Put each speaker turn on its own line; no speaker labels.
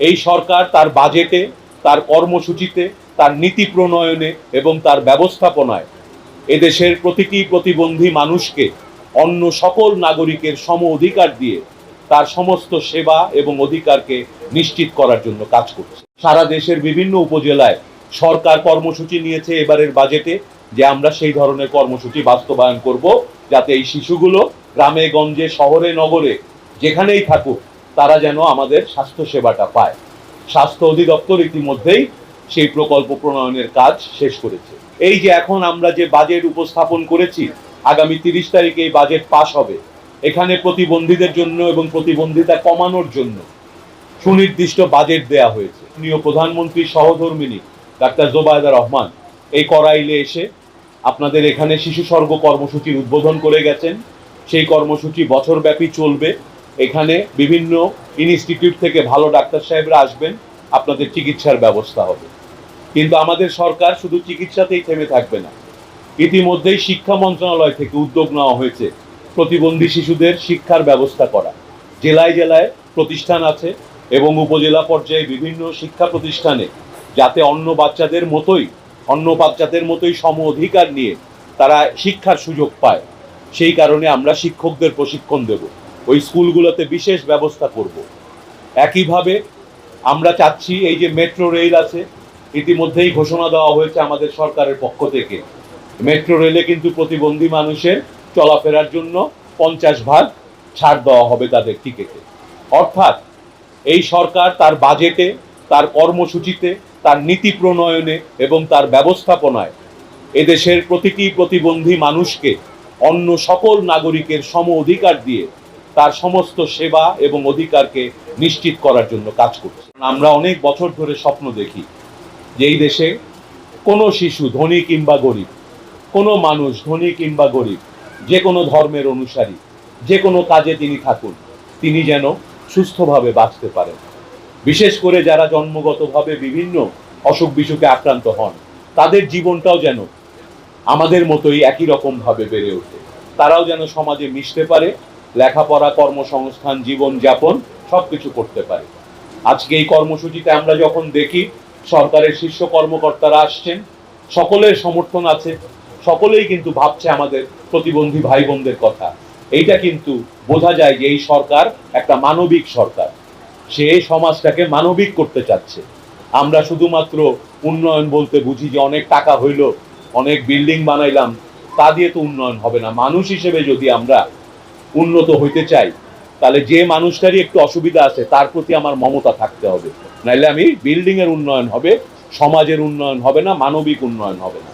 এই সরকার তার বাজেটে, তার কর্মসূচিতে, তার নীতি প্রণয়নে এবং তার ব্যবস্থাপনায় এদেশের প্রতিটি প্রতিবন্ধী মানুষকে অন্য সকল নাগরিকের সম অধিকার দিয়ে তার সমস্ত সেবা এবং অধিকারকে নিশ্চিত করার জন্য কাজ করছে। সারা দেশের বিভিন্ন উপজেলায় সরকার কর্মসূচি নিয়েছে এবারের বাজেটে যে আমরা সেই ধরনের কর্মসূচি বাস্তবায়ন করব, যাতে এই শিশুগুলো গ্রামে গঞ্জে শহরে নগরে যেখানেই থাকুক তারা যেন আমাদের স্বাস্থ্য সেবাটা পায়। স্বাস্থ্য অধিদপ্তর ইতিমধ্যেই সেই প্রকল্প প্রণয়নের কাজ শেষ করেছে। এই যে এখন আমরা যে বাজেট উপস্থাপন করেছি, আগামী 30 তারিখে এই বাজেট পাস হবে। এখানে প্রতিবন্ধীদের জন্য এবং প্রতিবন্ধিতা কমানোর জন্য সুনির্দিষ্ট বাজেট দেয়া হয়েছে। প্রধানমন্ত্রী সহধর্মিনী ডাক্তার জোবায়দা রহমান এই করাইলে এসে আপনাদের এখানে শিশু স্বর্গ কর্মসূচির উদ্বোধন করে গেছেন। সেই কর্মসূচি বছরব্যাপী চলবে। এখানে বিভিন্ন ইনস্টিটিউট থেকে ভালো ডাক্তার সাহেবরা আসবেন, আপনাদের চিকিৎসার ব্যবস্থা হবে। কিন্তু আমাদের সরকার শুধু চিকিৎসাতেই থেমে থাকবে না। ইতিমধ্যেই শিক্ষা মন্ত্রণালয় থেকে উদ্যোগ নেওয়া হয়েছে প্রতিবন্ধী শিশুদের শিক্ষার ব্যবস্থা করা। জেলায় জেলায় প্রতিষ্ঠান আছে এবং উপজেলা পর্যায়ে বিভিন্ন শিক্ষা প্রতিষ্ঠানে যাতে অন্য বাচ্চাদের মতোই সম অধিকার নিয়ে তারা শিক্ষার সুযোগ পায়, সেই কারণে আমরা শিক্ষকদের প্রশিক্ষণ দেব, ওই স্কুলগুলোতে বিশেষ ব্যবস্থা করব। একইভাবে আমরা চাচ্ছি এই যে মেট্রো রেল আছে, ইতিমধ্যেই ঘোষণা দেওয়া হয়েছে আমাদের সরকারের পক্ষ থেকে, মেট্রো রেলে কিন্তু প্রতিবন্ধী মানুষের চলাফেরার জন্য 50% ছাড় দেওয়া হবে তাদের টিকিটে। অর্থাৎ এই সরকার তার বাজেটে, তার কর্মসূচিতে, তার নীতি প্রণয়নে এবং তার ব্যবস্থাপনায় এদেশের প্রতিটি প্রতিবন্ধী মানুষকে অন্য সকল নাগরিকের সম অধিকার দিয়ে তার সমস্ত সেবা এবং অধিকারকে নিশ্চিত করার জন্য কাজ করছে। আমরা অনেক বছর ধরে স্বপ্ন দেখি যে এই দেশে কোনো শিশু ধনী কিংবা গরিব, কোনো মানুষ ধনী কিংবা গরিব, যে কোনো ধর্মের অনুসারী, যে কোনো কাজে তিনি থাকুন, তিনি যেন সুস্থভাবে বাঁচতে পারেন। বিশেষ করে যারা জন্মগতভাবে বিভিন্ন অসুখ বিসুখে আক্রান্ত হন, তাদের জীবনটাও যেন আমাদের মতোই একই রকমভাবে বেড়ে ওঠে। তারাও যেন সমাজে মিশতে পারে, লেখাপড়া, কর্মসংস্থান, জীবনযাপন সবকিছু করতে পারে। আজকে এই কর্মসূচিতে আমরা যখন দেখি সরকারের শীর্ষ কর্মকর্তারা আসছেন, সকলের সমর্থন আছে, সকলেই কিন্তু ভাবছে আমাদের প্রতিবন্ধী ভাই বোনদের কথা। এইটা কিন্তু বোঝা যায় যে এই সরকার একটা মানবিক সরকার, সে সমাজটাকে মানবিক করতে চাচ্ছে। আমরা শুধুমাত্র উন্নয়ন বলতে বুঝি যে অনেক টাকা হইল, অনেক বিল্ডিং বানাইলাম, তা দিয়ে তো উন্নয়ন হবে না। মানুষ হিসেবে যদি আমরা উন্নত হইতে চাই, তাহলে যে মানুষটারই একটু অসুবিধা আছে তার প্রতি আমার মমতা থাকতে হবে, নাইলে আমি বিল্ডিং এর উন্নয়ন হবে, সমাজের উন্নয়ন হবে না, মানবিক উন্নয়ন হবে না।